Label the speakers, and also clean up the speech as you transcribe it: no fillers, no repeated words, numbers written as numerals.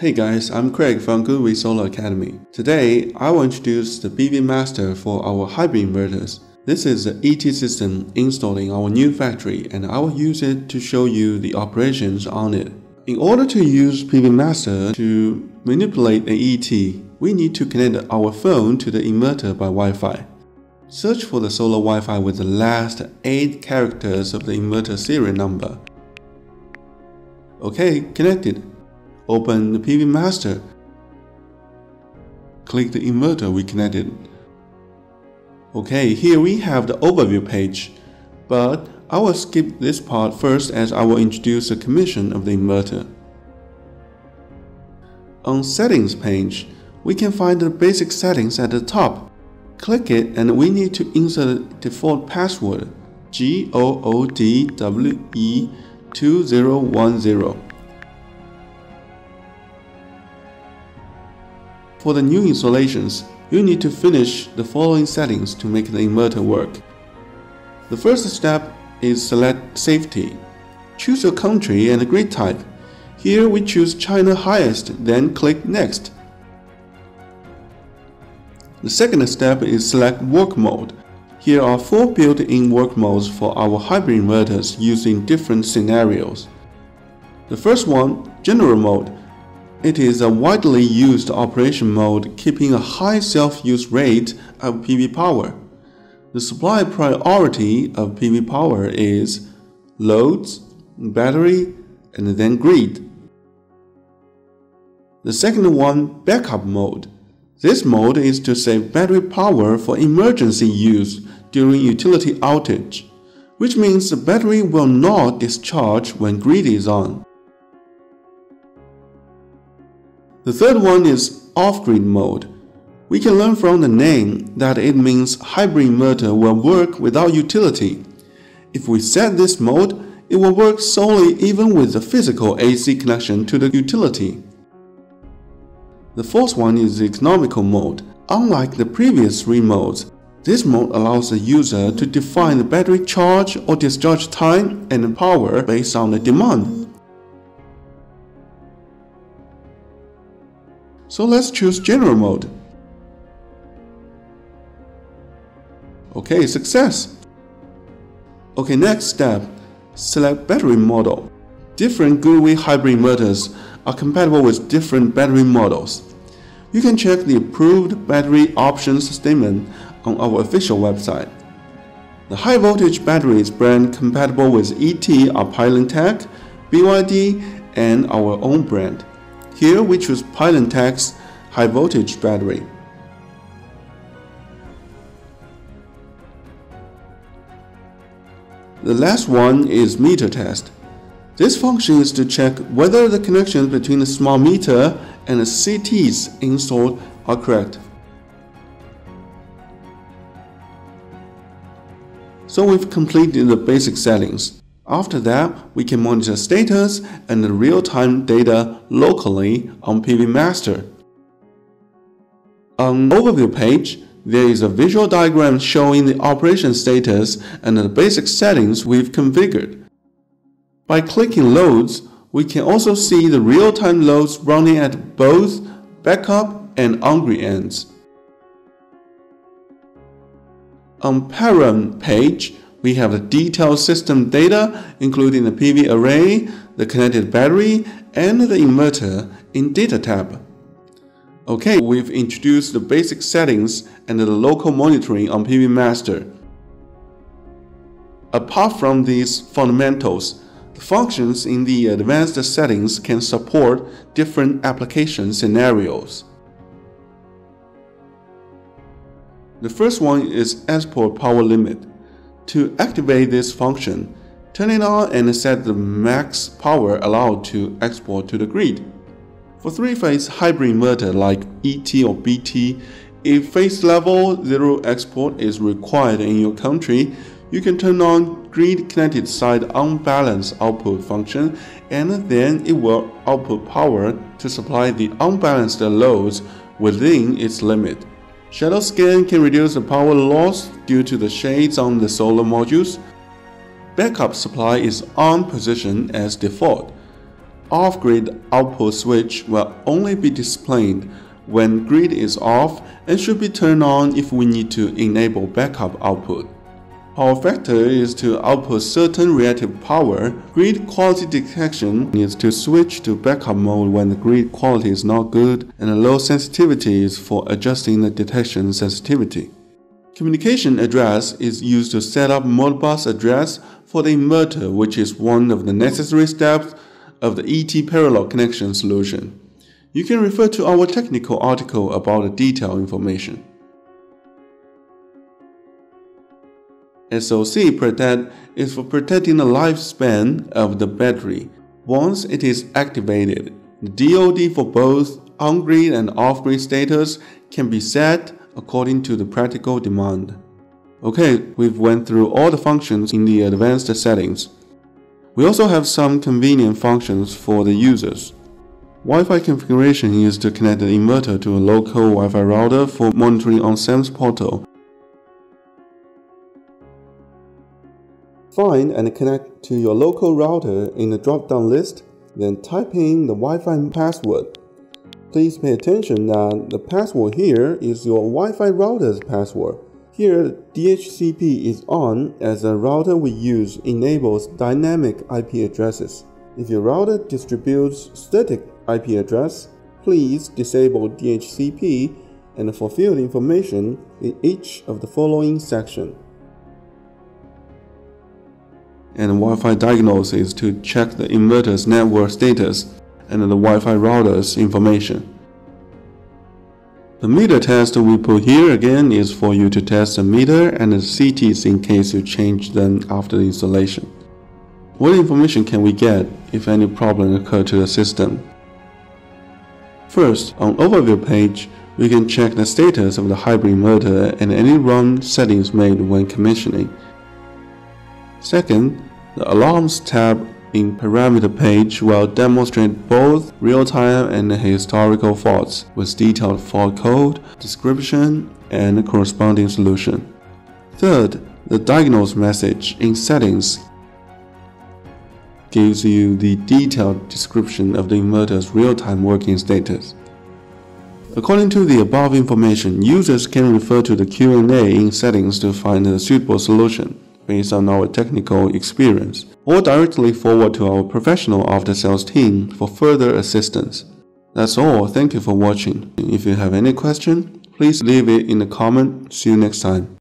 Speaker 1: Hey guys, I'm Craig from GoodWe Solar Academy. Today, I will introduce the PV Master for our hybrid inverters. This is the ET system installed in our new factory, and I will use it to show you the operations on it. In order to use PV Master to manipulate an ET, we need to connect our phone to the inverter by Wi-Fi. Search for the solar Wi-Fi with the last 8 characters of the inverter serial number. Okay, connected. Open the PV Master. Click the inverter we connected. Okay, here we have the overview page, but I will skip this part first as I will introduce the commission of the inverter. On Settings page, we can find the basic settings at the top. Click it and we need to insert a default password GOODWE2010. For the new installations, you need to finish the following settings to make the inverter work. The first step is select Safety. Choose your country and the grid type. Here we choose China highest, then click Next. The second step is select Work Mode. Here are 4 built-in work modes for our hybrid inverters used in different scenarios. The first one, General Mode. It is a widely used operation mode keeping a high self-use rate of PV power. The supply priority of PV power is loads, battery, and then grid. The second one, Backup Mode. This mode is to save battery power for emergency use during utility outage, which means the battery will not discharge when grid is on. The third one is Off-Grid Mode. We can learn from the name that it means hybrid inverter will work without utility. If we set this mode, it will work solely even with the physical AC connection to the utility. The fourth one is the Economical Mode. Unlike the previous 3 modes, this mode allows the user to define the battery charge or discharge time and power based on the demand. So let's choose General Mode. Okay, success. Okay, next step, select Battery Model. Different GoodWe hybrid inverters are compatible with different battery models. You can check the approved battery options statement on our official website. The high voltage batteries brand compatible with ET are Pylon-Tech, BYD, and our own brand. Here we choose Pylon-Tech's high voltage battery. The last one is meter test. This function is to check whether the connections between the smart meter and the CTs installed are correct. So we've completed the basic settings. After that, we can monitor status and the real-time data locally on PV Master. On the overview page, there is a visual diagram showing the operation status and the basic settings we've configured. By clicking Loads, we can also see the real-time loads running at both backup and on-grid ends. On Parent page, we have the detailed system data, including the PV array, the connected battery, and the inverter in Data tab. Okay, we've introduced the basic settings and the local monitoring on PV Master. Apart from these fundamentals, the functions in the advanced settings can support different application scenarios. The first one is Export Power Limit. To activate this function, turn it on and set the max power allowed to export to the grid. For 3-phase hybrid inverter like ET or BT, if phase level 0 export is required in your country, you can turn on grid connected side unbalanced output function, and then it will output power to supply the unbalanced loads within its limit. Shadow scan can reduce the power loss due to the shades on the solar modules. Backup supply is on position as default. off-grid output switch will only be displayed when grid is off and should be turned on if we need to enable backup output. Power factor is to output certain reactive power. Grid quality detection is to switch to backup mode when the grid quality is not good, and the low sensitivity is for adjusting the detection sensitivity. Communication address is used to set up Modbus address for the inverter, which is one of the necessary steps of the ET parallel connection solution. You can refer to our technical article about the detailed information. SOC protect is for protecting the lifespan of the battery. Once it is activated, the DoD for both on-grid and off-grid status can be set according to the practical demand. Okay, we've went through all the functions in the advanced settings. We also have some convenient functions for the users. Wi-Fi configuration is to connect the inverter to a local Wi-Fi router for monitoring on SAM's portal. Find and connect to your local router in the drop-down list, then type in the Wi-Fi password. Please pay attention that the password here is your Wi-Fi router's password. Here, DHCP is on as the router we use enables dynamic IP addresses. If your router distributes static IP address, please disable DHCP and fulfill the information in each of the following sections. And the Wi-Fi diagnosis is to check the inverter's network status and the Wi-Fi router's information. The meter test we put here again is for you to test the meter and the CTs in case you change them after the installation. What information can we get if any problem occurs to the system? First, on overview page, we can check the status of the hybrid inverter and any run settings made when commissioning. Second, the Alarms tab in Parameter page will demonstrate both real-time and historical faults with detailed fault code, description, and corresponding solution. Third, the Diagnose message in Settings gives you the detailed description of the inverter's real-time working status. According to the above information, users can refer to the Q&A in Settings to find a suitable solution based on our technical experience, or directly forward to our professional after-sales team for further assistance. That's all. Thank you for watching. If you have any question, please leave it in the comment. See you next time.